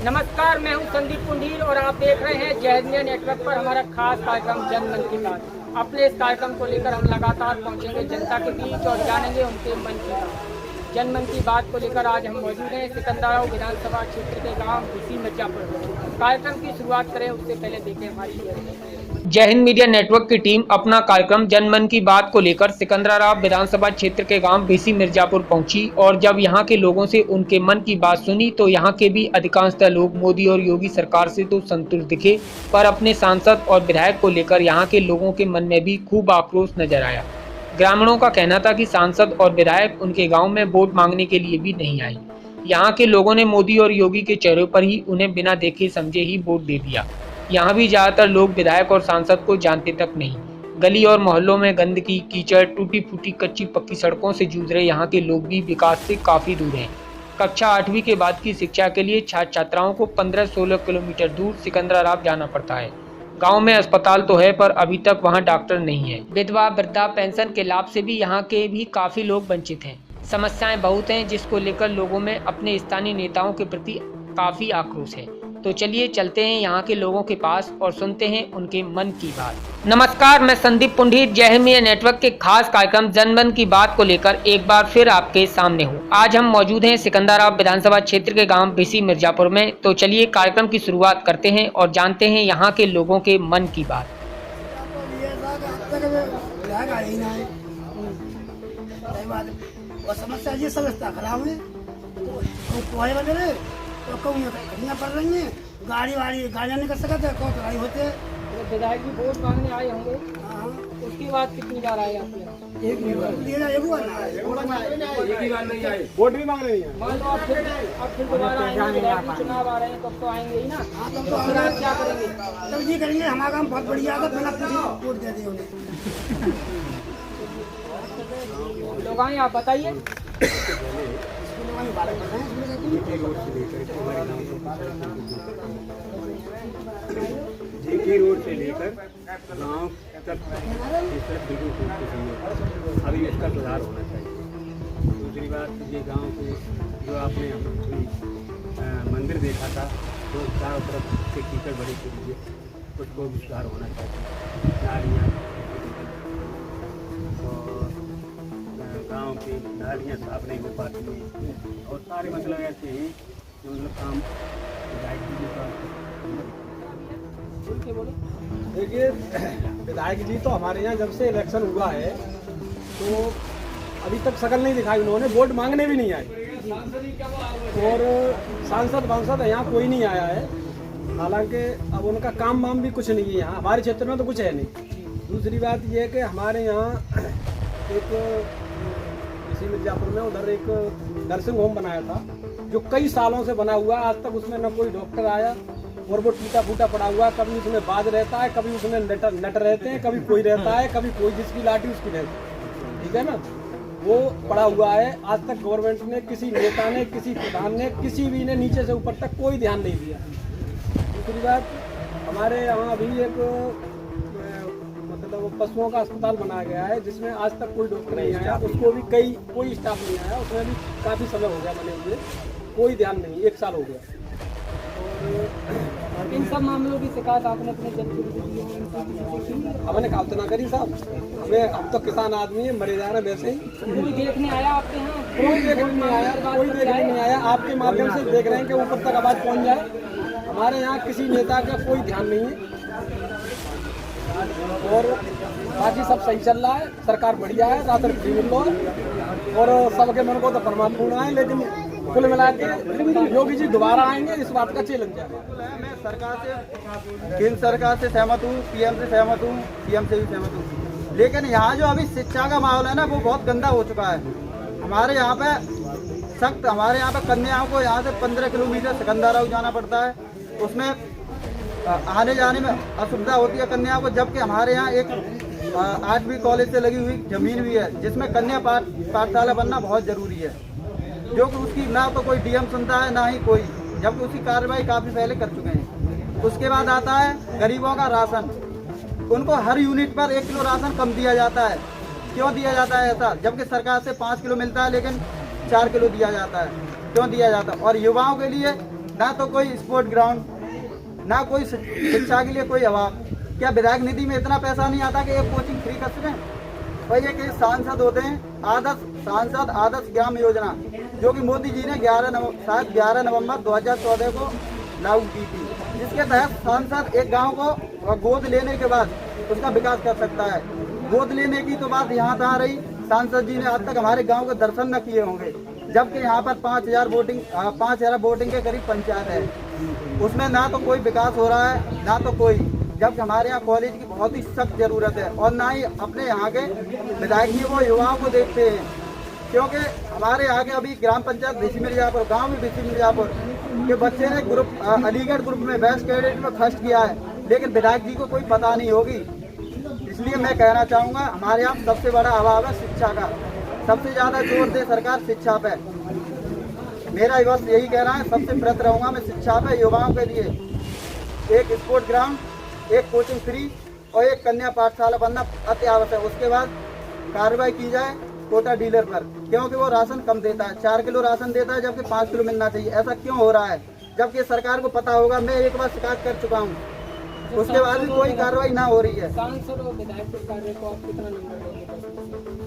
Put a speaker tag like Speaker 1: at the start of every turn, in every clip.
Speaker 1: नमस्कार, मैं हूं संदीप पुंडीर और आप देख रहे हैं जय हिंद मीडिया नेटवर्क पर हमारा खास कार्यक्रम जन मन की बात। अपने इस कार्यक्रम को लेकर हम लगातार पहुंचेंगे जनता के बीच और जानेंगे उनके मन की बात। जन मन की बात को लेकर आज हम मौजूद हैं सिकंदराबाद विधानसभा क्षेत्र के गांव बीसी मिर्जापुर। कार्यक्रम की शुरुआत करें उससे पहले देखें हमारी जय हिंद मीडिया नेटवर्क की टीम अपना कार्यक्रम जन मन की बात को लेकर सिकंदराबाद विधानसभा क्षेत्र के गांव बीसी मिर्जापुर पहुंची और जब यहां के लोगों से उनके मन की बात सुनी तो यहां के भी अधिकांशतः लोग मोदी और योगी सरकार से तो संतुष्ट दिखे, पर अपने सांसद और विधायक को लेकर यहां के लोगों के मन में भी खूब आक्रोश नजर आया। ग्रामीणों का कहना था कि सांसद और विधायक उनके गाँव में वोट मांगने के लिए भी नहीं आए। यहाँ के लोगों ने मोदी और योगी के चेहरों पर ही उन्हें बिना देखे समझे ही वोट दे दिया। यहाँ भी ज्यादातर लोग विधायक और सांसद को जानते तक नहीं। गली और मोहल्लों में गंदगी, कीचड़, टूटी फूटी कच्ची पक्की सड़कों से जूझ रहे यहाँ के लोग भी विकास से काफी दूर हैं। कक्षा 8वीं के बाद की शिक्षा के लिए छात्र छात्राओं को 15-16 किलोमीटर दूर सिकंदराबाद जाना पड़ता है। गांव में अस्पताल तो है पर अभी तक वहां डॉक्टर नहीं है। विधवा वृद्धा पेंशन के लाभ से भी यहाँ के भी काफी लोग वंचित हैं। समस्याएं बहुत हैं जिसको लेकर लोगों में अपने स्थानीय नेताओं के प्रति काफी आक्रोश है। तो चलिए चलते हैं यहाँ के लोगों के पास और सुनते हैं उनके मन की बात। नमस्कार, मैं संदीप पुंडीर जय हिंद मीडिया नेटवर्क के खास कार्यक्रम जन मन की बात को लेकर एक बार फिर आपके सामने हूँ। आज हम मौजूद हैं सिकंदराबाद विधानसभा क्षेत्र के गांव बीसी मिर्जापुर में। तो चलिए कार्यक्रम की शुरुआत करते हैं और जानते हैं यहाँ के लोगों के मन की बात।
Speaker 2: समस्या ये समझता खराब है तो कहूँ घटना पड़ रही है, गाड़ी नहीं कर सकते, कौन लड़ाई होते हैं।
Speaker 1: विधायक जी वोट मांगने आए होंगे, उसकी बात कितनी बार आए आप?
Speaker 2: एक ही बार नहीं आए,
Speaker 3: वोट भी मांग रही है।
Speaker 1: मान लो आप फिर दोबारा आएंगे, चुनाव आ रहे हैं तब तो आएंगे ही ना।
Speaker 2: तब
Speaker 1: तो आप क्या करेंगे?
Speaker 2: तब ये करेंगे, हमारा काम बहुत बढ़िया था, बिना पूछे वोट दे दिए उन्हें।
Speaker 1: लोग आए, आप बताइए।
Speaker 3: जेके रोड से लेकर गांव तक बिल्कुल अभी इसका सुधार होना चाहिए। दूसरी बात, ये गांव के जो आपने मंदिर देखा था तो चारों तरफ से कीचड़ बड़ी चुकी है, उसको भी सुधार होना चाहिए। नालियाँ और गांव की नालियाँ साफ नहीं हो पाती हैं और सारे मतलब ऐसे हैं जो मतलब काम देखिए। विधायक जी तो हमारे यहाँ जब से इलेक्शन हुआ है तो अभी तक शकल नहीं दिखाई उन्होंने, वोट मांगने भी नहीं आए और सांसद यहाँ कोई नहीं आया है। हालांकि अब उनका काम वाम भी कुछ नहीं है यहाँ, हमारे क्षेत्र में तो कुछ है नहीं। दूसरी बात यह है कि हमारे यहाँ एक बीसी मिर्जापुर में उधर एक नर्सिंग होम बनाया था जो कई सालों से बना हुआ, आज तक उसमें न कोई डॉक्टर आया और वो टूटा फूटा पड़ा हुआ। कभी उसमें बाज रहता है, कभी उसमें नट रहते हैं, कभी कोई रहता है, कभी कोई जिसकी लाठी उसकी रहती, ठीक है ना, वो पड़ा हुआ है। आज तक गवर्नमेंट ने, किसी नेता ने, किसी प्रधान ने, किसी भी ने नीचे से ऊपर तक कोई ध्यान नहीं दिया। दूसरी बात, हमारे यहाँ अभी एक मतलब पशुओं का अस्पताल बनाया गया है जिसमें आज तक कोई डॉक्टर नहीं आया, उसको भी कोई स्टाफ नहीं आया, उसमें भी काफ़ी समय हो गया बने हुए, कोई ध्यान नहीं, 1 साल हो गया। और
Speaker 1: इन सब मामलों की शिकायत आपने अपने जनप्रतिनिधियों
Speaker 3: हमने कहा तो ना करी साहब, हम तो किसान आदमी है, मरे जा रहे वैसे ही।
Speaker 1: कोई देखने आया आपके यहाँ?
Speaker 3: कोई देखने नहीं आया। आपके माध्यम से देख रहे हैं कि ऊपर तक आवाज़ पहुँच जाए। हमारे यहाँ किसी नेता का कोई ध्यान नहीं है और बाकी सब सही चल रहा है, सरकार बढ़िया है, राशन फ्री मिल रहा है और सबके मन को तो परमात्मा है। लेकिन कुल मिला के योगी जी दोबारा आएंगे, इस बात का चैलेंज है।
Speaker 4: मैं सरकार से, केंद्र सरकार से सहमत हूँ, पीएम से सहमत हूँ, सीएम से भी सहमत हूँ, लेकिन यहाँ जो अभी शिक्षा का माहौल है ना वो बहुत गंदा हो चुका है। हमारे यहाँ पे सख्त, हमारे यहाँ पे कन्याओं को यहाँ से 15 किलोमीटर सिकंदराबाद जाना पड़ता है, उसमें आने जाने में असुविधा होती है कन्याओं को। जबकि हमारे यहाँ एक 8वीं कॉलेज से लगी हुई जमीन भी है जिसमें कन्या पाठशाला बनना बहुत जरूरी है, जो कि उसकी ना तो कोई डीएम सुनता है ना ही कोई, जबकि उसकी कार्रवाई काफ़ी पहले कर चुके हैं। उसके बाद आता है गरीबों का राशन, उनको हर यूनिट पर 1 किलो राशन कम दिया जाता है। क्यों दिया जाता है ऐसा, जबकि सरकार से 5 किलो मिलता है लेकिन 4 किलो दिया जाता है, क्यों दिया जाता है? और युवाओं के लिए ना तो कोई स्पोर्ट ग्राउंड, ना कोई शिक्षा के लिए कोई हवा। क्या विधायक निधि में इतना पैसा नहीं आता कि एक कोचिंग फ्री कर सकें? भाई ये कि सांसद होते हैं आदर्श ग्राम योजना, जो कि मोदी जी ने 11 नवंबर 2014 को लागू की थी, जिसके तहत सांसद एक गांव को गोद लेने के बाद उसका विकास कर सकता है। गोद लेने की तो बात यहाँ तहाँ रही, सांसद जी ने आज तक हमारे गांव के दर्शन न किए होंगे, जबकि यहाँ पर 5,000 वोटिंग के करीब पंचायत है, उसमें ना तो कोई विकास हो रहा है ना तो कोई, जबकि हमारे यहाँ कॉलेज की बहुत ही सख्त जरूरत है, और ना ही अपने यहाँ के विधायक जी वो युवाओं को देखते हैं, क्योंकि हमारे यहाँ के अभी ग्राम पंचायत भिसी मिर्जापुर, गाँव में भिसी मिर्जापुर के बच्चे ने अलीगढ़ ग्रुप में बेस्ट कैडेट में फर्स्ट किया है, लेकिन विधायक जी को कोई पता नहीं होगी। इसलिए मैं कहना चाहूँगा, हमारे यहाँ सबसे बड़ा अभाव है शिक्षा का, सबसे ज़्यादा जोर दे सरकार शिक्षा पे। मेरा बस यही कहना है, सबसे प्रयत्न रहूँगा मैं शिक्षा पे, युवाओं के लिए एक स्पोर्ट ग्राउंड, एक कोचिंग फ्री और एक कन्या पाठशाला बनना अति आवश्यक है। उसके बाद कार्रवाई की जाए कोटा डीलर पर, क्योंकि वो राशन कम देता है, 4 किलो राशन देता है जबकि 5 किलो मिलना चाहिए। ऐसा क्यों हो रहा है, जबकि सरकार को पता होगा। मैं एक बार शिकायत कर चुका हूँ, उसके बाद भी कोई कार्रवाई ना हो रही है।
Speaker 1: सांसद और विधायक के कार्य को आप कितना नंबर देंगे?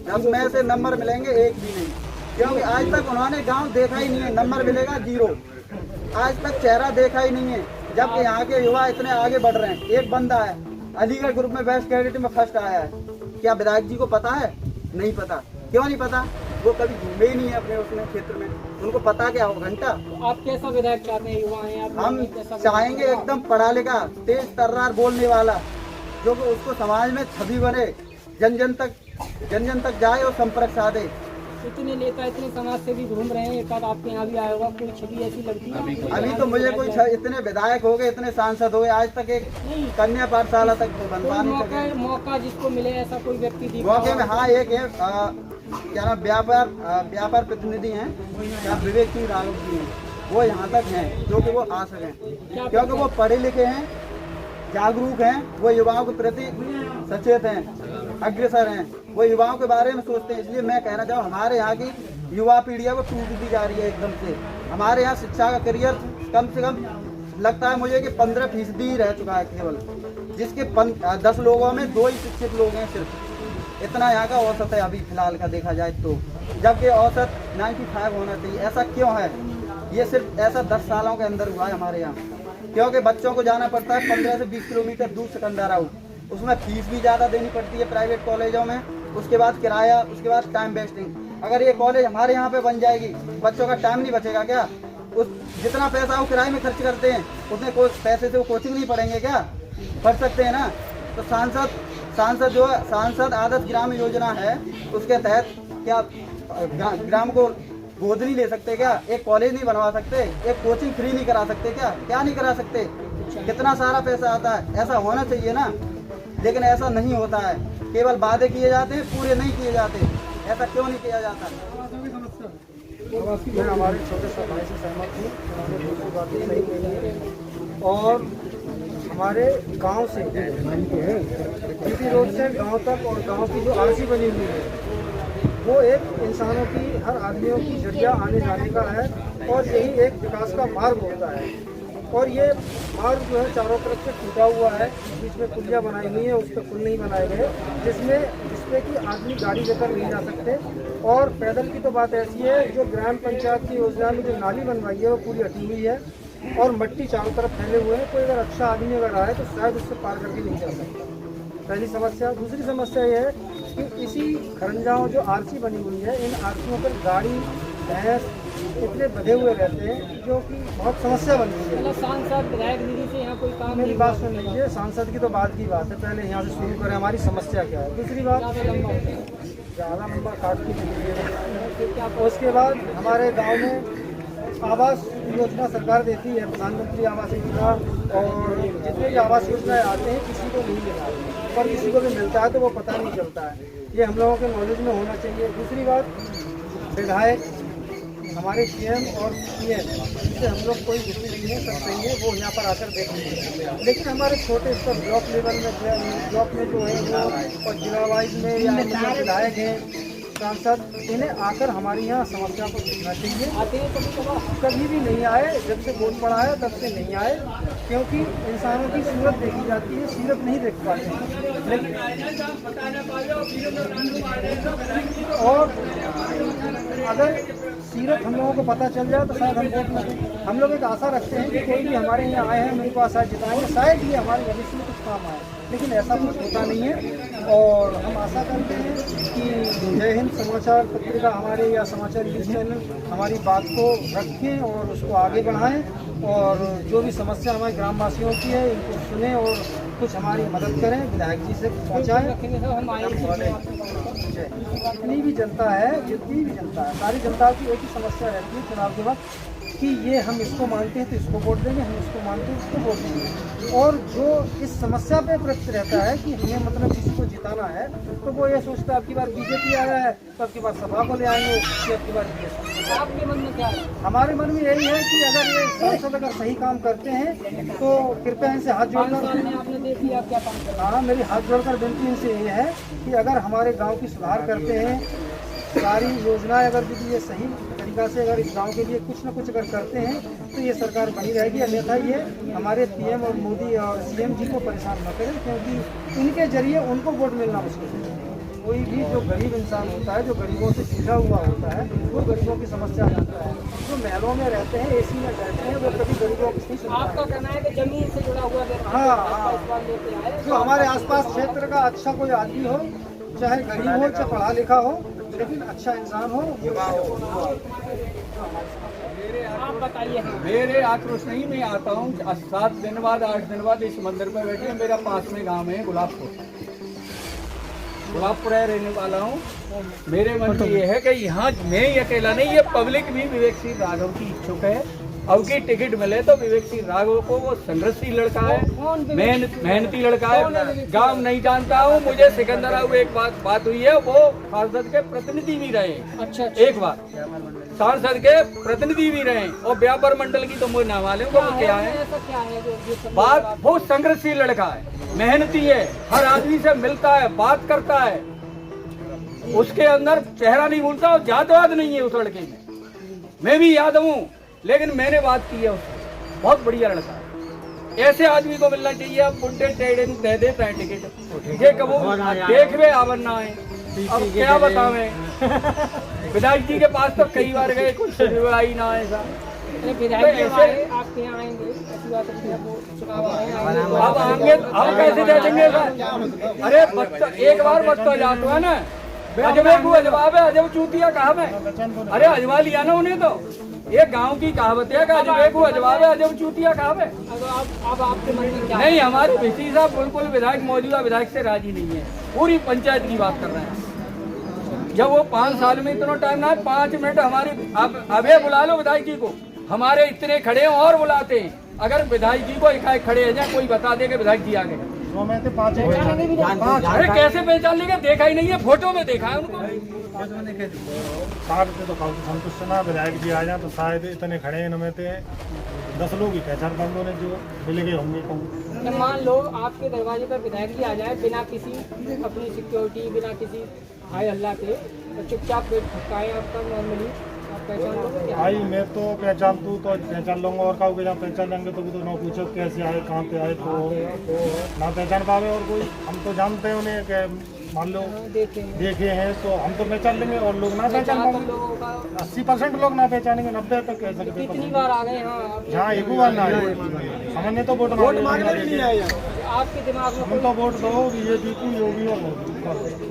Speaker 4: 10 में से नंबर मिलेंगे एक भी नहीं, क्योंकि आज तक उन्होंने गांव देखा ही नहीं है। नंबर मिलेगा 0, आज तक चेहरा देखा ही नहीं है, जबकि यहाँ के युवा इतने आगे बढ़ रहे हैं। एक बंदा है अलीगढ़ ग्रुप में बेस्ट कैडेट में फर्स्ट आया है, क्या विधायक जी को पता है? नहीं पता। क्यों नहीं पता? वो कभी घूमे ही नहीं है अपने उसमें क्षेत्र में, उनको पता क्या हो घंटा।
Speaker 1: तो आप कैसा विधायक चाहते हैं? युवा हैं आप,
Speaker 4: हम चाहेंगे एकदम पढ़ा लिखा, तेज तर्रार बोलने वाला, जो कि उसको समाज में छवि बने, जन जन तक जाए और संपर्क साधे।
Speaker 1: इतने नेता इतने समाज से भी घूम रहे हैं, एक बार आपके यहाँ भी आया होगा, कोई छवि ऐसी लगती है?
Speaker 4: अभी तो मुझे कोई इतने विधायक हो गए, इतने सांसद हो गए, आज तक एक कन्या पाठशाला तक बनवा नहीं सके।
Speaker 1: मौका जिसको मिले ऐसा कोई व्यक्ति दिखा
Speaker 4: मौके में हाँ एक है, क्या नाम, व्यापार प्रतिनिधि हैं, क्या विवेक सिंह राघव जी हैं, वो यहाँ तक हैं जो कि वो आ सकें, क्योंकि वो पढ़े लिखे हैं, जागरूक हैं, वो युवाओं के प्रति सचेत हैं, अग्रसर हैं, वो युवाओं के बारे में सोचते हैं। इसलिए मैं कहना चाहूँ, हमारे यहाँ की युवा पीढ़ी है वो टूटती जा रही है एकदम से। हमारे यहाँ शिक्षा का करियर कम से कम लगता है मुझे कि 15% ही रह चुका है केवल, जिसके 10 लोगों में 2 ही शिक्षित लोग हैं सिर्फ। इतना यहाँ का औसत है अभी फिलहाल का देखा जाए तो, जबकि औसत 95 होना चाहिए। ऐसा क्यों है? ये सिर्फ ऐसा 10 सालों के अंदर हुआ है हमारे यहाँ, क्योंकि बच्चों को जाना पड़ता है 15 से 20 किलोमीटर दूर सेकंडरा हाउस, उसमें फीस भी ज़्यादा देनी पड़ती है प्राइवेट कॉलेजों में, उसके बाद किराया, उसके बाद टाइम वेस्टिंग। अगर ये कॉलेज हमारे यहाँ पे बन जाएगी, बच्चों का टाइम नहीं बचेगा क्या? उस जितना पैसा वो किराए में खर्च करते हैं उतने पैसे से वो कोचिंग नहीं पढ़ेंगे क्या? पढ़ सकते हैं ना। तो सांसद जो है, सांसद आदर्श ग्राम योजना है, उसके तहत क्या ग्राम को गोद नहीं ले सकते क्या? एक कॉलेज नहीं बनवा सकते? एक कोचिंग फ्री नहीं करा सकते क्या? क्या नहीं करा सकते? कितना सारा पैसा आता है, ऐसा होना चाहिए ना। लेकिन ऐसा नहीं होता है, केवल वादे किए जाते हैं, पूरे नहीं किए जाते। ऐसा क्यों नहीं किया जाता?
Speaker 3: मैं हमारे छोटे से भाई से सहमत हूँ, उन्होंने दूसरी बातें सही कही है। और हमारे गांव से जीटी रोड से गांव तक और गांव की जो आरसी बनी हुई है, वो एक इंसानों की, हर आदमियों की जरिया आने जाने का है, और यही एक विकास का मार्ग होता है। और ये मार्ग जो है चारों तरफ से टूटा हुआ है, बीच में पुलिया बनाई हुई है, उस पर पुल नहीं बनाए गए, जिसमें कि आदमी गाड़ी लेकर नहीं जा सकते। और पैदल की तो बात ऐसी है, जो ग्राम पंचायत की योजना में जो नाली बनवाई है वो पूरी हटी हुई है, और मिट्टी चारों तरफ फैले हुए हैं। कोई अगर अच्छा आदमी अगर आए तो शायद उससे पार करके नहीं जा सकता। पहली समस्या। दूसरी समस्या ये है कि इसी खरंजाओं जो आरसी बनी हुई है, इन आरसीओं पर गाड़ी भैंस इतने बधे हुए रहते हैं, जो कि बहुत समस्या बन रही है।
Speaker 1: सांसद विधायक निधि से यहाँ कोई काम?
Speaker 3: मेरी बात सुन लीजिए, सांसद की तो बात की बात है, पहले यहाँ से शुरू करें, हमारी समस्या क्या है। दूसरी बात, ज़्यादा लंबा काट के दीजिए। उसके बाद हमारे गांव में आवास योजना सरकार देती है, प्रधानमंत्री आवास योजना, और जितने भी आवास योजनाएं आते हैं किसी को नहीं मिलता है, पर किसी को भी मिलता है तो वो पता नहीं चलता है। ये हम लोगों के नॉलेज में होना चाहिए। दूसरी बात, विधायक हमारे सीएम और पीएम, जिससे हम लोग कोई दुश्मनी नहीं है, सब सही है, वो यहाँ पर आकर देखेंगे। लेकिन हमारे छोटे स्तर ब्लॉक लेवल में, ब्लॉक में जो है वो, और जिला वाइज में या विधायक हैं,
Speaker 5: सांसद, इन्हें आकर हमारे यहाँ समस्या को देखना चाहिए।
Speaker 1: आते हैं
Speaker 5: कभी भी नहीं आए, जब से वोट पड़ा है तब से नहीं आए, क्योंकि इंसानों की सूरत देखी जाती है, सीरत नहीं देख पाते हैं। लेकिन और अगर सीरत हम लोगों को पता चल जाए तो शायद हम वोट न दें। हम लोग एक आशा रखते हैं कि कोई भी हमारे यहाँ आए हैं, मेरे को आशा जिताएंगे, शायद ये हमारे भविष्य में कुछ काम आए, लेकिन ऐसा कुछ होता नहीं है। और हम आशा करते हैं कि जय हिंद समाचार पत्रिका हमारे या समाचार न्यूज़ चैनल हमारी बात को रखें और उसको आगे बढ़ाएं, और जो भी समस्या हमारे ग्रामवासियों की है इनको सुने और कुछ हमारी मदद करें, विधायक जी से पहुँचाएँ।
Speaker 1: हम आएंगे।
Speaker 5: जितनी भी जनता है, जितनी भी जनता है, सारी जनता की एक ही समस्या रहती है चुनाव के वक्त कि ये हम इसको मानते हैं तो इसको वोट देंगे, हम इसको मानते हैं इसको वोट देंगे। और जो इस समस्या पे प्रश्न रहता है कि हमें मतलब किसी को जिताना है, तो वो ये सोचता है अब की बार बीजेपी आया है तो अब की बार सपा को ले आएंगे, कि अब की बार बीजेपी।
Speaker 1: आपके मन में क्या है?
Speaker 5: हमारे मन में यही है कि अगर ये सांसद अगर सही काम करते हैं तो कृपया इनसे हाथ
Speaker 1: 5 साल
Speaker 5: जोड़कर,
Speaker 1: में आपने देख लिया क्या काम कर।
Speaker 5: हाँ, मेरी हाथ जोड़कर विनती इनसे ये है कि अगर हमारे गांव की सुधार करते हैं, सारी योजनाएं अगर यदि ये सही तरीका से अगर इस गांव के लिए कुछ न कुछ अगर करते हैं तो ये सरकार बनी रहेगी। अन्यथा ये हमारे पीएम और मोदी और सीएम जी को परेशान न करें, क्योंकि इनके जरिए उनको वोट मिलना मुश्किल है। कोई भी जो गरीब इंसान होता है, जो गरीबों से सीधा हुआ होता है, वो गरीबों की समस्या जानता है। जो महलों में रहते हैं, एसी में रहते हैं, वो कभी गरीबों की नहीं सुनता है।
Speaker 1: आपका कहना है कि जमीन से जुड़ा हुआ व्यक्ति
Speaker 5: हाँ,
Speaker 1: आपका इस बार लेके आए।
Speaker 5: जो हमारे आसपास क्षेत्र का अच्छा कोई आदमी हो, चाहे गरीब हो चाहे पढ़ा लिखा हो, लेकिन अच्छा इंसान हो, युवा हो।
Speaker 1: आप बताइए।
Speaker 6: मेरे आक्रोश नहीं, मैं आता हूँ 7 दिन बाद 8 दिन बाद इस मंदिर में बैठे। मेरा पास में गांव है गुलाबपुर है, रहने वाला हूँ। मेरे मन में ये है कि यहाँ मैं ही अकेला नहीं, ये पब्लिक भी विवेक सिंह राघव की इच्छुक है। अब की टिकट मिले तो विवेक सिंह राघव को, वो संघर्षी लड़का है, मेहनती लड़का है, गांव नहीं जानता हूँ। मुझे सिकंदराबाद एक बात हुई है, वो सांसद के प्रतिनिधि भी रहे।
Speaker 1: अच्छा,
Speaker 6: एक बार सांसद के प्रतिनिधि भी रहे, और व्यापार मंडल की तो मुझे ना मालूम वो क्या है।
Speaker 1: ऐसा क्या है जो
Speaker 6: बात बहुत संघर्षी लड़का है, मेहनती है, हर आदमी से मिलता है, बात करता है, उसके अंदर चेहरा नहीं भूलता, और जातवाद नहीं है उस लड़के में। मैं भी यादव हूँ, लेकिन मैंने बात की है उससे, बहुत बढ़िया लड़का है। ऐसे आदमी को मिलना चाहिए। अब बुढ़े टेढ़े दे देता है टिकट, ये कबो देख वे आवन ना है। अब क्या बतावे, विधायक जी के पास तो कई बार गए, कुछ सुनवाई ना ऐसा।
Speaker 1: विधायक जी हमारे आपके यहाँ आएंगे, ऐसी बात है, वो चुनाव आए
Speaker 6: अब आएंगे, हम कैसे दे देंगे सर? अरे बच्चा एक बार बच्चा जाता है ना, अजबे को अजवाब है, अजब चूतिया कहा मैं। अरे अजवा लिया ना उन्हें, तो ये गांव की कहावत है कि अजबे को अजवाब है, अजब चूतिया कहा है।
Speaker 1: अब आपके मन में क्या है?
Speaker 6: नहीं, हमारे भिसी साहब बिल्कुल विधायक, मौजूदा विधायक से राजी नहीं है, पूरी पंचायत की बात कर रहे हैं। जब वो 5 साल में इतना टाइम ना, 5 मिनट हमारी अबे बुला लो विधायक जी को, हमारे इतने खड़े हैं और बुलाते हैं। अगर विधायक जी को एकाएक खड़े हैं जाए, कोई बता दे कि विधायक जी आ गए, अरे कैसे पहचान लेंगे? देखा ही नहीं है, फोटो में देखा है उनको।
Speaker 7: साहब तो काफी संतुष्ट ना, विधायक जी आ जाए तो शायद इतने खड़े हैं नमेते 10 लोग ही पहचान बंदों ने जो मिल गए होंगे।
Speaker 1: मान लो आपके दरवाजे पर विधायक जी आ जाए, बिना किसी अपनी सिक्योरिटी, बिना किसी हाय अल्लाह के, तो चुपचाप पेट फटकाए आपका नॉर्मली, आप पहचान लोगे क्या?
Speaker 7: भाई मैं तो पहचान तू तो पहचान लूंगा, और काऊ के जहाँ पहचान लेंगे तो भी तो ना पूछो कैसे आए, कहाँ पे आए, तो ना पहचान पावे। और कोई हम तो जानते हैं उन्हें कि मान लो देखे हैं तो हम तो पहचान लेंगे, और लोग ना पहचान पाएंगे। 80% लोग ना पहचानेंगे, 90 तक कह सकते।
Speaker 1: कितनी बार आ गए? हाँ,
Speaker 7: जहाँ एक बार ना आए, हमने तो वोट मांगने भी नहीं आए।
Speaker 1: आपके दिमाग में
Speaker 7: हम तो वोट दो बीजेपी को, योगी और मोदी।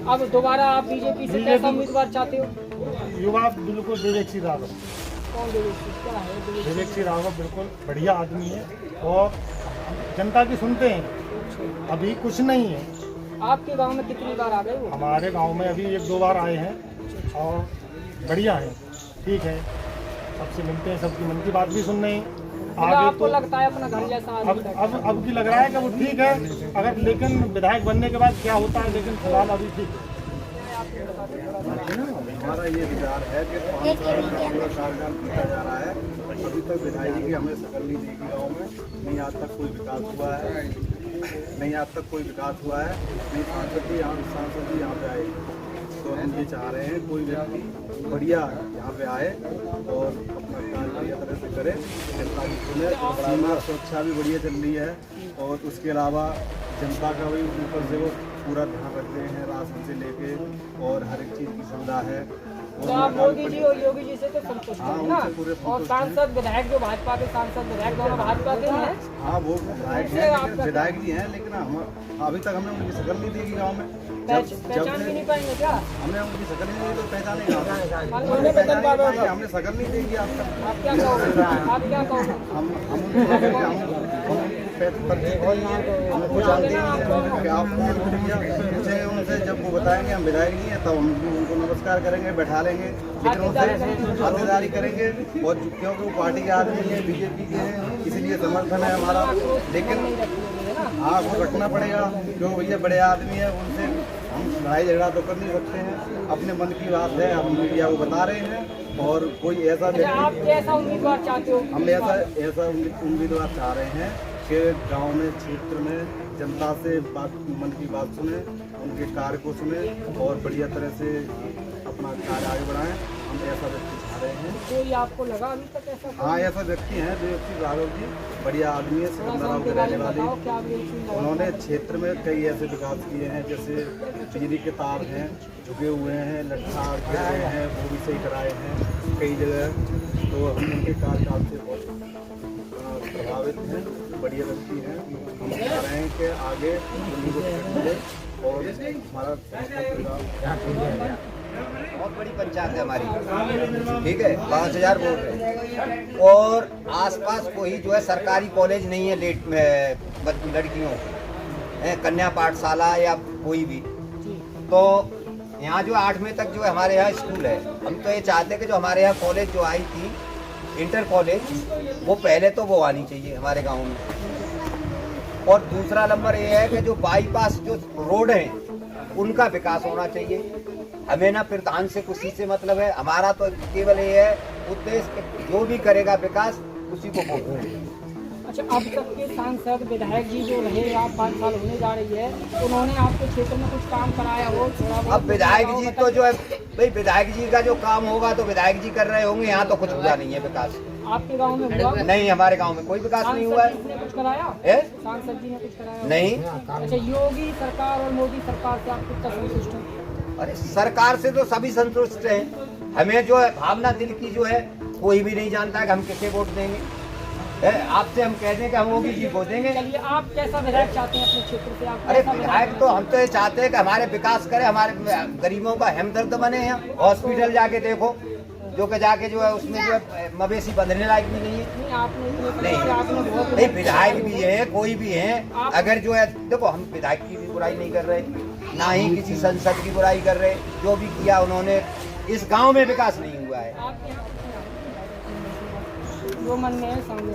Speaker 1: अब दोबारा आप बीजेपी से कैसा उम्मीदवार चाहते हो?
Speaker 7: युवा बिल्कुल विवेक सिंह राघव।
Speaker 1: कौन क्या है?
Speaker 7: विवेक सिंह राघव बिल्कुल बढ़िया आदमी है, और जनता की सुनते हैं। अभी कुछ नहीं है।
Speaker 1: आपके गांव में कितनी बार आ गए वो?
Speaker 7: हमारे गांव में अभी 1-2 बार आए हैं, और बढ़िया है, ठीक है, सबसे मिलते हैं, सबकी मन की बात भी सुन रहे हैं। आगे
Speaker 1: आपको
Speaker 7: तो
Speaker 1: लगता है अपना घर जैसा आदमी?
Speaker 7: अब की लग रहा है कि वो ठीक है, अगर लेकिन विधायक बनने के बाद क्या होता है, लेकिन फिलहाल अभी ठीक है।
Speaker 8: हमारा ये विचार है कि 5 साल का पूरा कार्यकाल बीता जा रहा है, अभी तक विधायक की हमें शकल नहीं देखी गाँव में, नहीं आज तक कोई विकास हुआ है, नहीं आज तक कोई विकास हुआ है, नहीं सांसद जी यहाँ पे आए। तो हम ये चाह रहे हैं कोई व्यक्ति बढ़िया यहाँ पे आए और अपना कार्य बढ़िया तरह से करे। जनता की सुने, सीमा सुरक्षा भी बढ़िया चल रही है और उसके अलावा जनता का भी ऊपर से वो पूरा ध्यान रखते हैं, राशन से लेके और हर एक चीज़ की सुविधा है।
Speaker 1: तो आप मोदी जी और योगी जी से तो संतुष्ट हैं ना? और सांसद विधायक जो भाजपा के सांसद विधायक दोनों भाजपा के हैं?
Speaker 8: हाँ वो विधायक जी हैं, लेकिन हम अभी तक हमने उनकी शकल नहीं देखी गाँव में।
Speaker 1: पहचान भी नहीं पाएंगे क्या?
Speaker 8: हमने उनकी शकल नहीं देखी तो पहचानेगा, हमने शकल नहीं देखी आज तक।
Speaker 1: आप क्या कहोगे? आप क्या कहोगे?
Speaker 8: हमको जानते हैं कि आप मुझे उनसे जब वो बताएंगे हम विधायक नहीं है तब हम उनको नमस्कार करेंगे, बैठा लेंगे, लेकिन उनसे खातिरदारी करेंगे। और क्योंकि वो पार्टी के आदमी है, बीजेपी के हैं, इसलिए समर्थन है हमारा। लेकिन हाँ वो रखना पड़ेगा क्योंकि भैया बड़े आदमी है, उनसे हम लड़ाई झगड़ा तो कर नहीं सकते हैं। अपने मन की बात है, हम मीडिया को बता रहे हैं। और कोई ऐसा
Speaker 1: आप कैसा उम्मीदवार चाहते हो?
Speaker 8: हम ऐसा उम्मीदवार चाह रहे हैं कि गांव में, क्षेत्र में जनता से मन की बात सुने, उनके कार्य को सुने और बढ़िया तरह से अपना कार्य आगे बढ़ाएं। हम ऐसा व्यक्ति चाह रहे हैं।
Speaker 1: कोई आपको लगा अभी तक ऐसा?
Speaker 8: हाँ ऐसा व्यक्ति हैं जो व्यक्ति राघव जी बढ़िया आदमी है, सिकंदराबाद के रहने वाले। उन्होंने क्षेत्र में कई ऐसे विकास किए हैं, जैसे बिजली के तार हैं झुके हुए हैं, लट्ठा गिर रहे हैं, वो भी सही कराए हैं कई जगह। तो हम उनके कार्यकाल से बहुत प्रभावित हैं, बढ़िया व्यक्ति हैं। हम चाह रहे हैं कि आगे उन्हीं को टिकट मिले और हमारा
Speaker 9: बहुत बड़ी पंचायत है हमारी, ठीक है, 5000 वोट है और आसपास कोई जो है सरकारी कॉलेज नहीं है लेट में लड़कियों, कन्या पाठशाला या कोई भी। तो यहाँ जो 8वीं तक जो है हमारे यहाँ स्कूल है। हम तो ये चाहते हैं कि जो हमारे यहाँ कॉलेज जो आई थी इंटर कॉलेज, वो पहले तो वो आनी चाहिए हमारे गाँव में। और दूसरा नंबर ये है कि जो बाईपास जो रोड हैं उनका विकास होना चाहिए। हमें ना प्रधान से किसी से मतलब है, हमारा तो केवल ये है उद्देश्य जो भी करेगा विकास उसी को वोट दें।
Speaker 1: अच्छा, अब तक के सांसद विधायक जी जो रहे, आप 5 साल होने जा रही है, उन्होंने आपके क्षेत्र में कुछ काम कराया हो थोड़ा बहुत?
Speaker 9: अब विधायक जी तो जो है भाई, विधायक जी का जो काम होगा तो विधायक जी कर रहे होंगे। यहाँ तो कुछ हुआ नहीं है विकास।
Speaker 1: आपके गांव में हुआ?
Speaker 9: नहीं, हमारे गांव में कोई विकास नहीं हुआ है।
Speaker 1: कुछ कराया
Speaker 9: है?
Speaker 1: सांसद जी ने कुछ कराया
Speaker 9: नहीं।
Speaker 1: अच्छा, योगी सरकार और मोदी सरकार से आप कितना संतुष्ट हैं?
Speaker 9: अरे सरकार से तो सभी संतुष्ट हैं। हमें जो है भावना दिल की जो है कोई भी नहीं जानता है कि हम किसे वोट देंगे। आपसे हम कह दें कि हम योगी जी को देंगे।
Speaker 1: चलिए, आप कैसा विधायक चाहते हैं अपने क्षेत्र से? आप
Speaker 9: अरे विधायक तो हम तो ये चाहते हैं कि हमारे विकास करे, हमारे गरीबों का हमदर्द बने हैं। हॉस्पिटल जाके देखो, जो कि जाके जो है उसमें जो है मवेशी बंधने लायक भी नहीं है। नहीं, विधायक भी है, कोई भी है, अगर जो है देखो हम विधायक की भी बुराई नहीं कर रहे, ना ही किसी संसद की बुराई कर रहे। जो भी किया उन्होंने, इस गांव में विकास नहीं हुआ है।
Speaker 1: जो मन में है सामने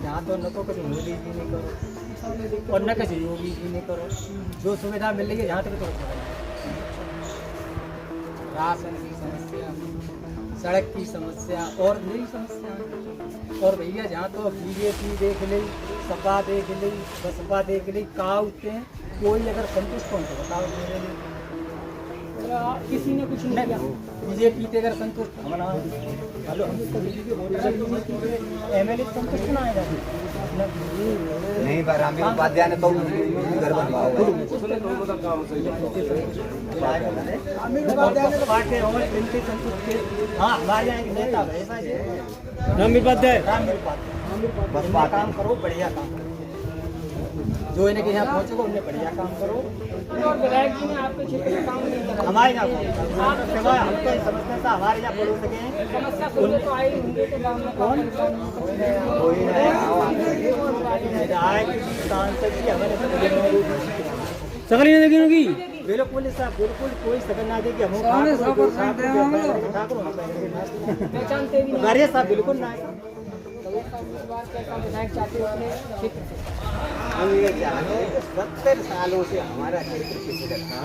Speaker 5: यहाँ तो न तो कभी मोदी जी नहीं करो और न कभी योगी जी नहीं करो। जो सुविधा मिल रही है यहाँ तक तो राशन की समस्या, सड़क की समस्या और नई समस्या। और भैया जहाँ तो बीजेपी देख ली, सपा देख ली, बसपा देख ली, कहा उठते हैं कोई अगर संतुष्ट हो तो बताओ मेरे लिए।
Speaker 1: किसी ने कुछ नहीं किया।
Speaker 5: बीजेपी से अगर संतुष्ट हमारा हेलो हम एमएलए संतुष्ट ना आएगा
Speaker 9: नहीं। पर हम उपाध्याय ने तो घर बनवाओ
Speaker 5: हाँ हमारे यहाँ एक नेता है राम उपाध्याय बस काम करो, बढ़िया काम करो। जो इन्हें के यहाँ पहुँचेगा उन्हें बढ़िया काम करो।
Speaker 1: और विधायक जी ने आपके क्षेत्र में काम नहीं करा?
Speaker 5: हमारे यहाँ हम तो समझते हैं हमारे यहाँ पड़ोस के
Speaker 1: समस्या सुनने तो आए होंगे तो गाँव में कौन
Speaker 5: सकल नहीं देगी होगी। बिल्कुल साहब, बिल्कुल कोई सकल ना देगी। हम
Speaker 1: पहचानते भी
Speaker 5: गाड़िया साहब बिल्कुल ना।
Speaker 1: कैसा विधायक चाहते हो अपने क्षेत्र से?
Speaker 9: हम ये चाहते हैं कि 70 सालों से हमारा क्षेत्र पिछड़ा था।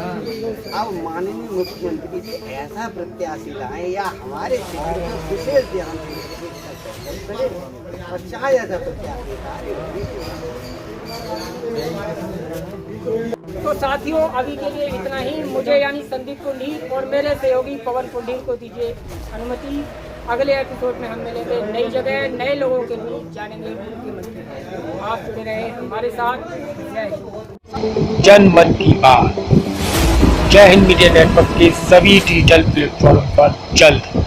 Speaker 9: अब माननीय मुख्यमंत्री जी ऐसा प्रत्याशी लाए या हमारे क्षेत्र में विशेष ध्यान दें और चाहे ऐसा प्रत्याशी
Speaker 1: तो साथियों अभी के लिए इतना ही। मुझे यानी संदीप पुंडीर और मेरे सहयोगी पवन पुंडीर को दीजिए अनुमति। अगले एपिसोड में हम मिलेंगे नई जगह, नए लोगों के बीच जानेंगे मुख्यमंत्री। आप जुड़े रहे हमारे साथ। जय हिंद।
Speaker 10: जनमन की बात जय हिंद मीडिया नेटवर्क के सभी डिजिटल प्लेटफॉर्म पर जल्द